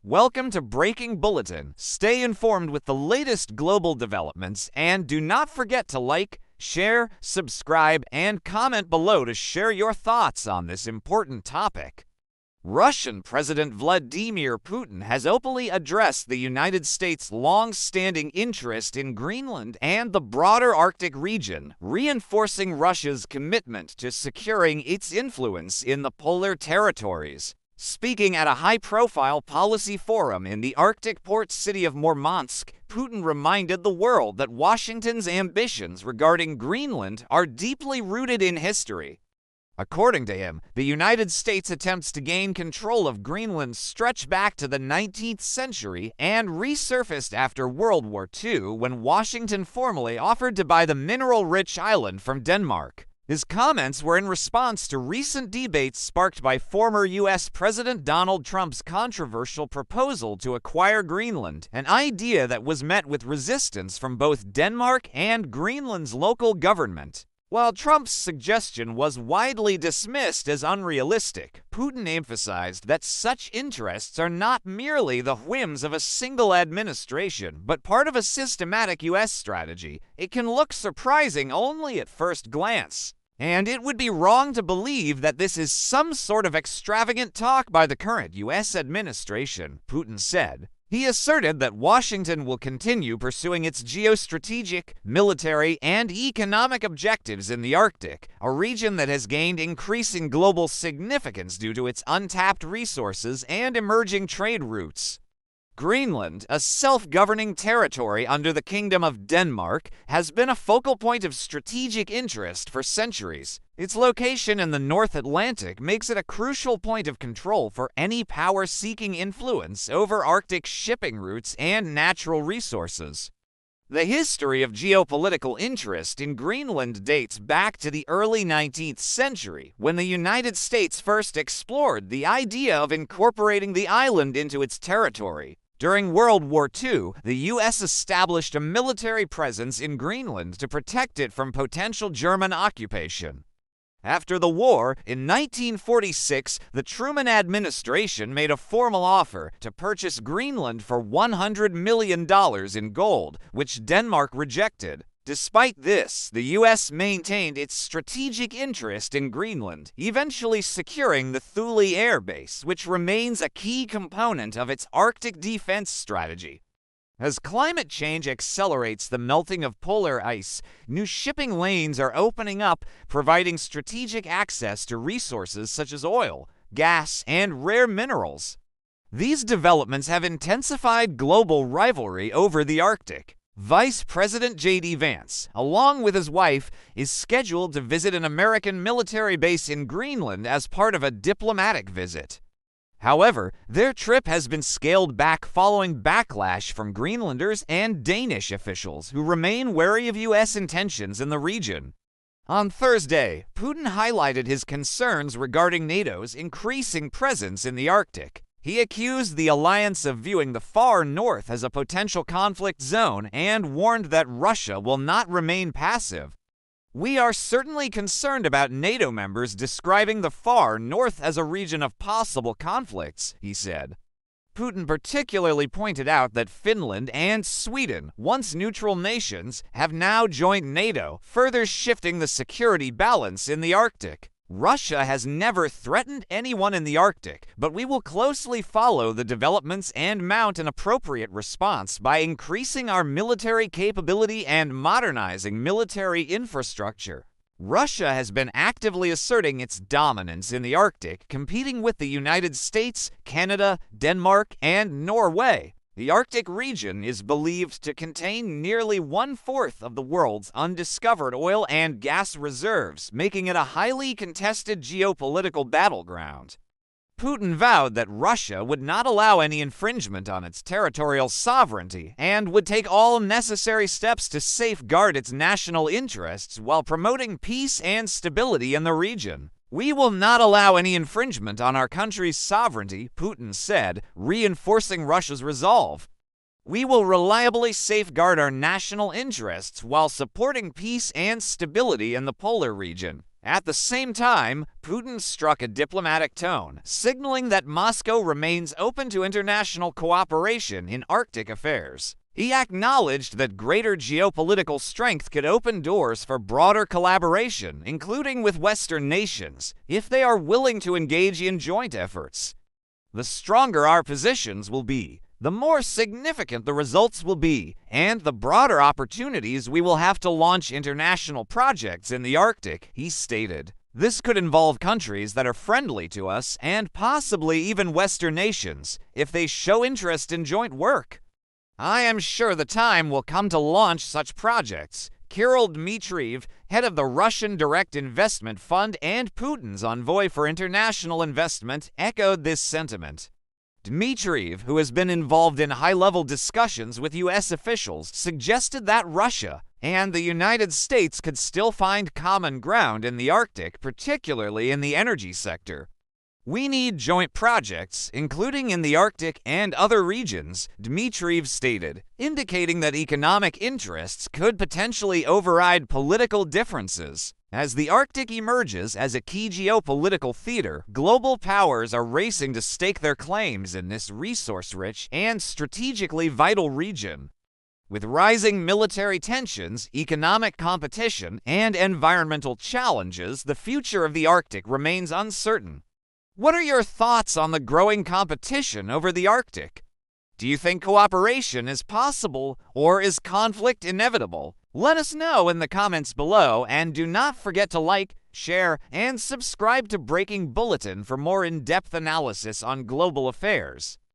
Welcome to Breaking Bulletin. Stay informed with the latest global developments, and do not forget to like, share, subscribe, and comment below to share your thoughts on this important topic. Russian President Vladimir Putin has openly addressed the United States' long-standing interest in Greenland and the broader Arctic region, reinforcing Russia's commitment to securing its influence in the polar territories. Speaking at a high-profile policy forum in the Arctic port city of Murmansk, Putin reminded the world that Washington's ambitions regarding Greenland are deeply rooted in history. According to him, the United States' attempts to gain control of Greenland stretch back to the 19th century and resurfaced after World War II when Washington formally offered to buy the mineral-rich island from Denmark. His comments were in response to recent debates sparked by former U.S. President Donald Trump's controversial proposal to acquire Greenland, an idea that was met with resistance from both Denmark and Greenland's local government. While Trump's suggestion was widely dismissed as unrealistic, Putin emphasized that such interests are not merely the whims of a single administration, but part of a systematic U.S. strategy. It can look surprising only at first glance, and it would be wrong to believe that this is some sort of extravagant talk by the current U.S. administration, Putin said. He asserted that Washington will continue pursuing its geostrategic, military, and economic objectives in the Arctic, a region that has gained increasing global significance due to its untapped resources and emerging trade routes. Greenland, a self-governing territory under the Kingdom of Denmark, has been a focal point of strategic interest for centuries. Its location in the North Atlantic makes it a crucial point of control for any power seeking influence over Arctic shipping routes and natural resources. The history of geopolitical interest in Greenland dates back to the early 19th century, when the United States first explored the idea of incorporating the island into its territory. During World War II, the U.S. established a military presence in Greenland to protect it from potential German occupation. After the war, in 1946, the Truman administration made a formal offer to purchase Greenland for $100 million in gold, which Denmark rejected. Despite this, the U.S. maintained its strategic interest in Greenland, eventually securing the Thule Air Base, which remains a key component of its Arctic defense strategy. As climate change accelerates the melting of polar ice, new shipping lanes are opening up, providing strategic access to resources such as oil, gas, and rare minerals. These developments have intensified global rivalry over the Arctic. Vice President J.D. Vance, along with his wife, is scheduled to visit an American military base in Greenland as part of a diplomatic visit. However, their trip has been scaled back following backlash from Greenlanders and Danish officials who remain wary of U.S. intentions in the region. On Thursday, Putin highlighted his concerns regarding NATO's increasing presence in the Arctic. He accused the alliance of viewing the far north as a potential conflict zone and warned that Russia will not remain passive. "We are certainly concerned about NATO members describing the far north as a region of possible conflicts," he said. Putin particularly pointed out that Finland and Sweden, once neutral nations, have now joined NATO, further shifting the security balance in the Arctic. "Russia has never threatened anyone in the Arctic, but we will closely follow the developments and mount an appropriate response by increasing our military capability and modernizing military infrastructure." Russia has been actively asserting its dominance in the Arctic, competing with the United States, Canada, Denmark, and Norway. The Arctic region is believed to contain nearly one-fourth of the world's undiscovered oil and gas reserves, making it a highly contested geopolitical battleground. Putin vowed that Russia would not allow any infringement on its territorial sovereignty and would take all necessary steps to safeguard its national interests while promoting peace and stability in the region. "We will not allow any infringement on our country's sovereignty," Putin said, reinforcing Russia's resolve. "We will reliably safeguard our national interests while supporting peace and stability in the polar region." At the same time, Putin struck a diplomatic tone, signaling that Moscow remains open to international cooperation in Arctic affairs. He acknowledged that greater geopolitical strength could open doors for broader collaboration, including with Western nations, if they are willing to engage in joint efforts. The stronger our positions will be, the more significant the results will be, and the broader opportunities we will have to launch international projects in the Arctic, he stated. This could involve countries that are friendly to us and possibly even Western nations, if they show interest in joint work. I am sure the time will come to launch such projects. Kirill Dmitriev, head of the Russian Direct Investment Fund and Putin's envoy for international investment, echoed this sentiment. Dmitriev, who has been involved in high-level discussions with U.S. officials, suggested that Russia and the United States could still find common ground in the Arctic, particularly in the energy sector. We need joint projects, including in the Arctic and other regions, Dmitriev stated, indicating that economic interests could potentially override political differences. As the Arctic emerges as a key geopolitical theater, global powers are racing to stake their claims in this resource-rich and strategically vital region. With rising military tensions, economic competition, and environmental challenges, the future of the Arctic remains uncertain. What are your thoughts on the growing competition over the Arctic? Do you think cooperation is possible, or is conflict inevitable? Let us know in the comments below, and do not forget to like, share, and subscribe to Breaking Bulletin for more in-depth analysis on global affairs.